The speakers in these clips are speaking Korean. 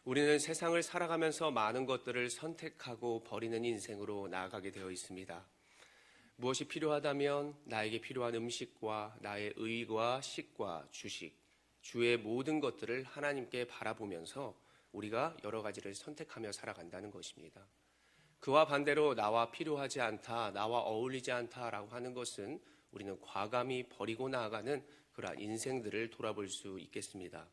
우리는 세상을 살아가면서 많은 것들을 선택하고 버리는 인생으로 나아가게 되어 있습니다. 무엇이 필요하다면 나에게 필요한 음식과 나의 의와 식과 주식, 주의 모든 것들을 하나님께 바라보면서 우리가 여러 가지를 선택하며 살아간다는 것입니다. 그와 반대로 나와 필요하지 않다, 나와 어울리지 않다라고 하는 것은 우리는 과감히 버리고 나아가는 그러한 인생들을 돌아볼 수 있겠습니다.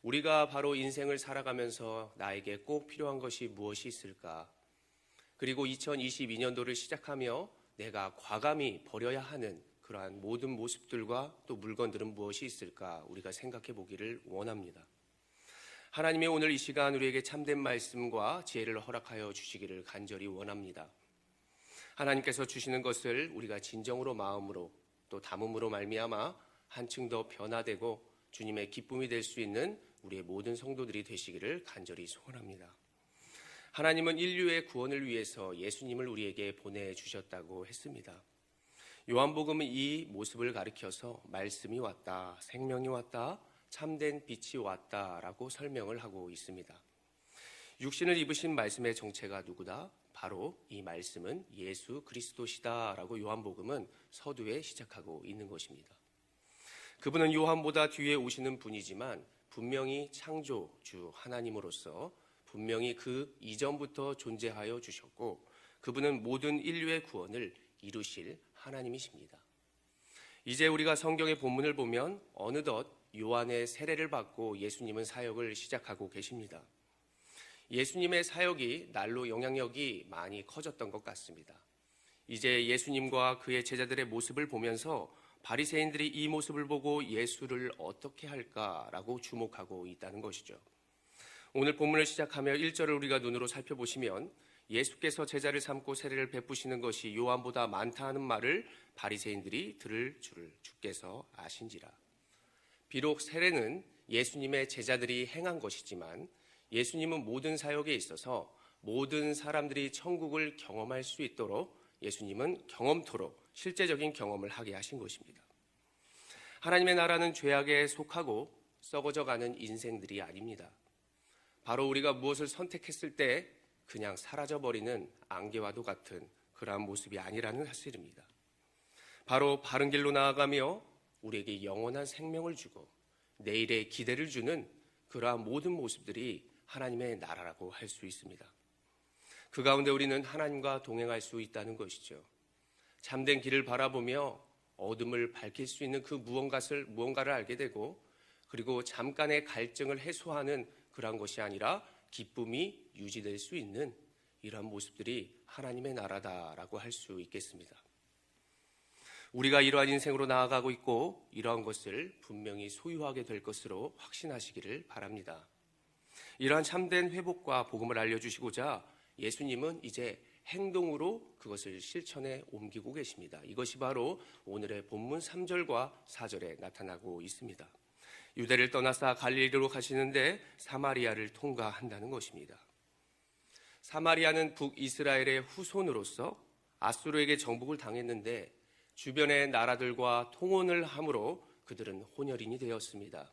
우리가 바로 인생을 살아가면서 나에게 꼭 필요한 것이 무엇이 있을까? 그리고 2022년도를 시작하며 내가 과감히 버려야 하는 그러한 모든 모습들과 또 물건들은 무엇이 있을까? 우리가 생각해 보기를 원합니다. 하나님의 오늘 이 시간 우리에게 참된 말씀과 지혜를 허락하여 주시기를 간절히 원합니다. 하나님께서 주시는 것을 우리가 진정으로 마음으로 또 담음으로 말미암아 한층 더 변화되고 주님의 기쁨이 될 수 있는 우리의 모든 성도들이 되시기를 간절히 소원합니다. 하나님은 인류의 구원을 위해서 예수님을 우리에게 보내주셨다고 했습니다. 요한복음은 이 모습을 가리켜서 말씀이 왔다, 생명이 왔다, 참된 빛이 왔다라고 설명을 하고 있습니다. 육신을 입으신 말씀의 정체가 누구다? 바로 이 말씀은 예수 그리스도시다라고 요한복음은 서두에 시작하고 있는 것입니다. 그분은 요한보다 뒤에 오시는 분이지만 분명히 창조주 하나님으로서 분명히 그 이전부터 존재하여 주셨고 그분은 모든 인류의 구원을 이루실 하나님이십니다. 이제 우리가 성경의 본문을 보면 어느덧 요한의 세례를 받고 예수님은 사역을 시작하고 계십니다. 예수님의 사역이 날로 영향력이 많이 커졌던 것 같습니다. 이제 예수님과 그의 제자들의 모습을 보면서 바리새인들이 이 모습을 보고 예수를 어떻게 할까라고 주목하고 있다는 것이죠. 오늘 본문을 시작하며 1절을 우리가 눈으로 살펴보시면 예수께서 제자를 삼고 세례를 베푸시는 것이 요한보다 많다 하는 말을 바리새인들이 들을 줄을 주께서 아신지라. 비록 세례는 예수님의 제자들이 행한 것이지만 예수님은 모든 사역에 있어서 모든 사람들이 천국을 경험할 수 있도록 예수님은 경험토록 실제적인 경험을 하게 하신 것입니다. 하나님의 나라는 죄악에 속하고 썩어져가는 인생들이 아닙니다. 바로 우리가 무엇을 선택했을 때 그냥 사라져버리는 안개와도 같은 그러한 모습이 아니라는 사실입니다. 바로 바른 길로 나아가며 우리에게 영원한 생명을 주고 내일의 기대를 주는 그러한 모든 모습들이 하나님의 나라라고 할 수 있습니다. 그 가운데 우리는 하나님과 동행할 수 있다는 것이죠. 참된 길을 바라보며 어둠을 밝힐 수 있는 그 무언가를 알게 되고 그리고 잠깐의 갈증을 해소하는 그러한 것이 아니라 기쁨이 유지될 수 있는 이러한 모습들이 하나님의 나라다라고 할 수 있겠습니다. 우리가 이러한 인생으로 나아가고 있고 이러한 것을 분명히 소유하게 될 것으로 확신하시기를 바랍니다. 이러한 참된 회복과 복음을 알려주시고자 예수님은 이제 행동으로 그것을 실천에 옮기고 계십니다. 이것이 바로 오늘의 본문 3절과 4절에 나타나고 있습니다. 유대를 떠나서 갈릴리로 가시는데 사마리아를 통과한다는 것입니다. 사마리아는 북이스라엘의 후손으로서 아수르에게 정복을 당했는데 주변의 나라들과 통혼을 함으로 그들은 혼혈인이 되었습니다.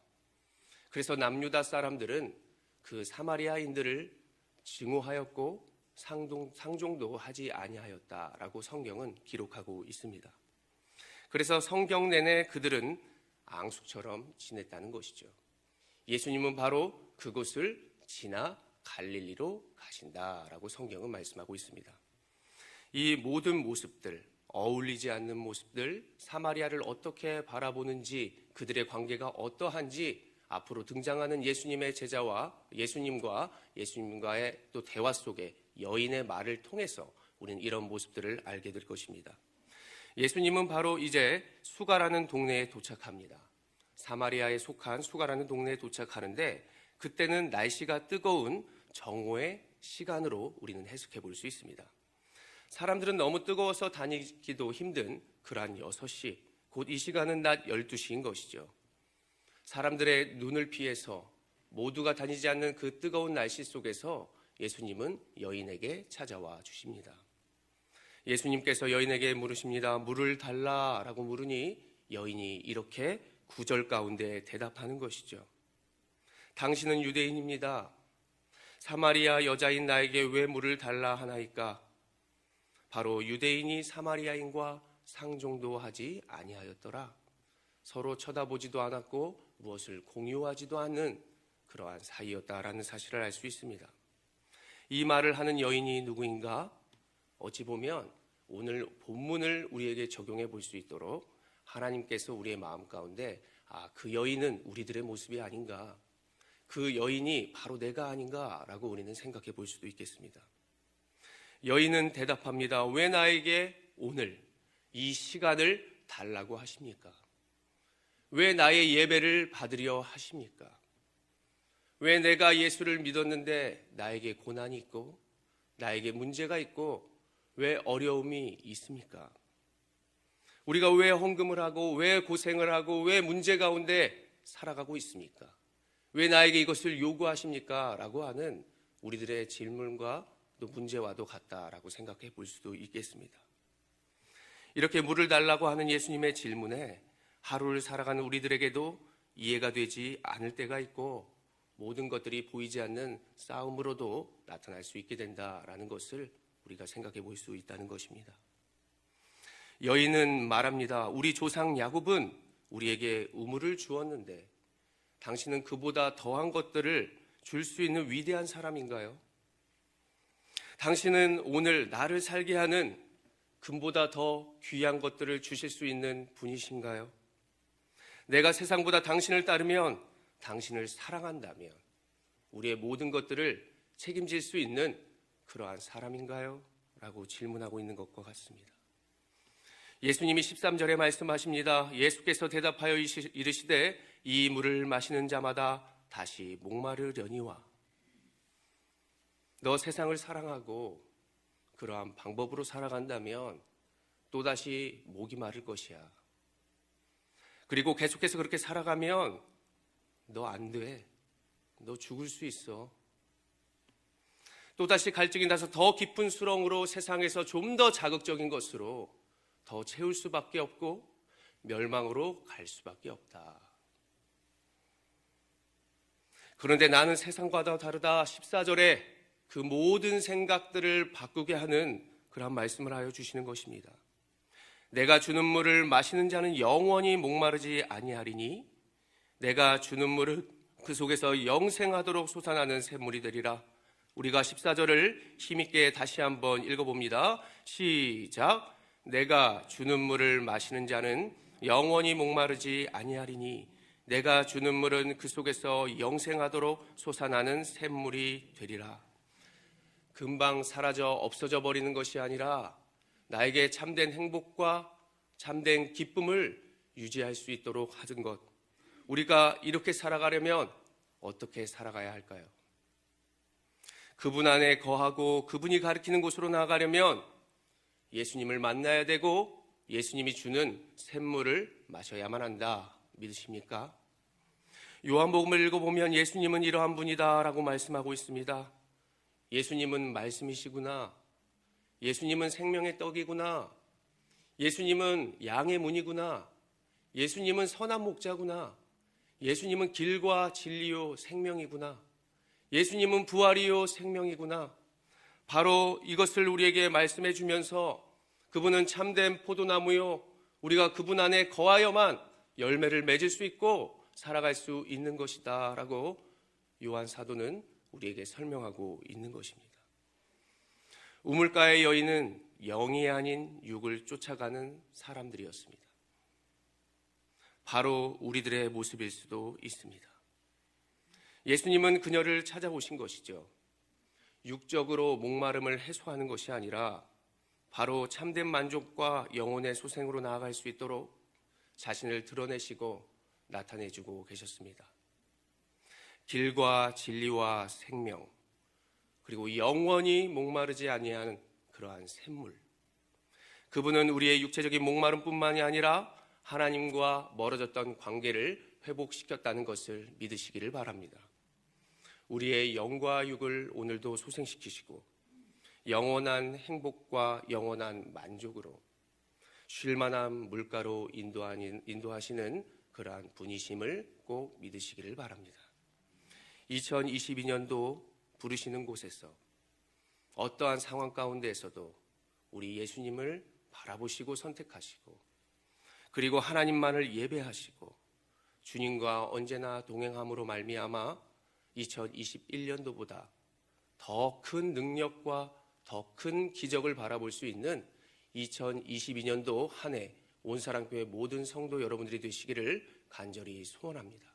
그래서 남유다 사람들은 그 사마리아인들을 증오하였고 상종도 하지 아니하였다라고 성경은 기록하고 있습니다. 그래서 성경 내내 그들은 앙숙처럼 지냈다는 것이죠. 예수님은 바로 그곳을 지나 갈릴리로 가신다라고 성경은 말씀하고 있습니다. 이 모든 모습들, 어울리지 않는 모습들, 사마리아를 어떻게 바라보는지, 그들의 관계가 어떠한지 앞으로 등장하는 예수님의 제자와 예수님과의 또 대화 속에 여인의 말을 통해서 우리는 이런 모습들을 알게 될 것입니다. 예수님은 바로 이제 수가라는 동네에 도착합니다. 사마리아에 속한 수가라는 동네에 도착하는데 그때는 날씨가 뜨거운 정오의 시간으로 우리는 해석해 볼 수 있습니다. 사람들은 너무 뜨거워서 다니기도 힘든 그러한 6시, 곧 이 시간은 낮 12시인 것이죠. 사람들의 눈을 피해서 모두가 다니지 않는 그 뜨거운 날씨 속에서 예수님은 여인에게 찾아와 주십니다. 예수님께서 여인에게 물으십니다. 물을 달라라고 물으니 여인이 이렇게 구절 가운데 대답하는 것이죠. 당신은 유대인입니다. 사마리아 여자인 나에게 왜 물을 달라 하나이까? 바로 유대인이 사마리아인과 상종도 하지 아니하였더라. 서로 쳐다보지도 않았고 무엇을 공유하지도 않는 그러한 사이였다라는 사실을 알 수 있습니다. 이 말을 하는 여인이 누구인가? 어찌 보면 오늘 본문을 우리에게 적용해 볼 수 있도록 하나님께서 우리의 마음 가운데 그 여인은 우리들의 모습이 아닌가, 그 여인이 바로 내가 아닌가라고 우리는 생각해 볼 수도 있겠습니다. 여인은 대답합니다. 왜 나에게 오늘 이 시간을 달라고 하십니까? 왜 나의 예배를 받으려 하십니까? 왜 내가 예수를 믿었는데 나에게 고난이 있고 나에게 문제가 있고 왜 어려움이 있습니까? 우리가 왜 헌금을 하고 왜 고생을 하고 왜 문제 가운데 살아가고 있습니까? 왜 나에게 이것을 요구하십니까? 라고 하는 우리들의 질문과 또 문제와도 같다라고 생각해 볼 수도 있겠습니다. 이렇게 물을 달라고 하는 예수님의 질문에 하루를 살아가는 우리들에게도 이해가 되지 않을 때가 있고 모든 것들이 보이지 않는 싸움으로도 나타날 수 있게 된다라는 것을 우리가 생각해 볼 수 있다는 것입니다. 여인은 말합니다. 우리 조상 야곱은 우리에게 우물을 주었는데 당신은 그보다 더한 것들을 줄 수 있는 위대한 사람인가요? 당신은 오늘 나를 살게 하는 금보다 더 귀한 것들을 주실 수 있는 분이신가요? 내가 세상보다 당신을 따르면, 당신을 사랑한다면 우리의 모든 것들을 책임질 수 있는 그러한 사람인가요? 라고 질문하고 있는 것과 같습니다. 예수님이 13절에 말씀하십니다. 예수께서 대답하여 이르시되 이 물을 마시는 자마다 다시 목마르려니와. 너 세상을 사랑하고 그러한 방법으로 살아간다면 또다시 목이 마를 것이야. 그리고 계속해서 그렇게 살아가면 너 안 돼. 너 죽을 수 있어. 또다시 갈증이 나서 더 깊은 수렁으로 세상에서 좀 더 자극적인 것으로 더 채울 수밖에 없고 멸망으로 갈 수밖에 없다. 그런데 나는 세상과 다르다. 14절에 그 모든 생각들을 바꾸게 하는 그런 말씀을 하여 주시는 것입니다. 내가 주는 물을 마시는 자는 영원히 목마르지 아니하리니 내가 주는 물은 그 속에서 영생하도록 솟아나는 샘물이 되리라. 우리가 14절을 힘있게 다시 한번 읽어봅니다. 시작. 내가 주는 물을 마시는 자는 영원히 목마르지 아니하리니 내가 주는 물은 그 속에서 영생하도록 솟아나는 샘물이 되리라. 금방 사라져 없어져 버리는 것이 아니라 나에게 참된 행복과 참된 기쁨을 유지할 수 있도록 하는 것. 우리가 이렇게 살아가려면 어떻게 살아가야 할까요? 그분 안에 거하고 그분이 가르치는 곳으로 나아가려면 예수님을 만나야 되고 예수님이 주는 샘물을 마셔야만 한다. 믿으십니까? 요한복음을 읽어보면 예수님은 이러한 분이다라고 말씀하고 있습니다. 예수님은 말씀이시구나. 예수님은 생명의 떡이구나. 예수님은 양의 문이구나. 예수님은 선한 목자구나. 예수님은 길과 진리요 생명이구나. 예수님은 부활이요 생명이구나. 바로 이것을 우리에게 말씀해 주면서 그분은 참된 포도나무요, 우리가 그분 안에 거하여만 열매를 맺을 수 있고 살아갈 수 있는 것이다 라고 요한 사도는 우리에게 설명하고 있는 것입니다. 우물가의 여인은 영이 아닌 육을 쫓아가는 사람들이었습니다. 바로 우리들의 모습일 수도 있습니다. 예수님은 그녀를 찾아오신 것이죠. 육적으로 목마름을 해소하는 것이 아니라 바로 참된 만족과 영혼의 소생으로 나아갈 수 있도록 자신을 드러내시고 나타내주고 계셨습니다. 길과 진리와 생명, 그리고 영원히 목마르지 아니하는 그러한 샘물. 그분은 우리의 육체적인 목마름뿐만이 아니라 하나님과 멀어졌던 관계를 회복시켰다는 것을 믿으시기를 바랍니다. 우리의 영과 육을 오늘도 소생시키시고 영원한 행복과 영원한 만족으로 쉴만한 물가로 인도하시는 그러한 분이심을 꼭 믿으시기를 바랍니다. 2022년도 부르시는 곳에서 어떠한 상황 가운데에서도 우리 예수님을 바라보시고 선택하시고 그리고 하나님만을 예배하시고 주님과 언제나 동행함으로 말미암아 2021년도보다 더 큰 능력과 더 큰 기적을 바라볼 수 있는 2022년도 한 해 온사랑교회 모든 성도 여러분들이 되시기를 간절히 소원합니다.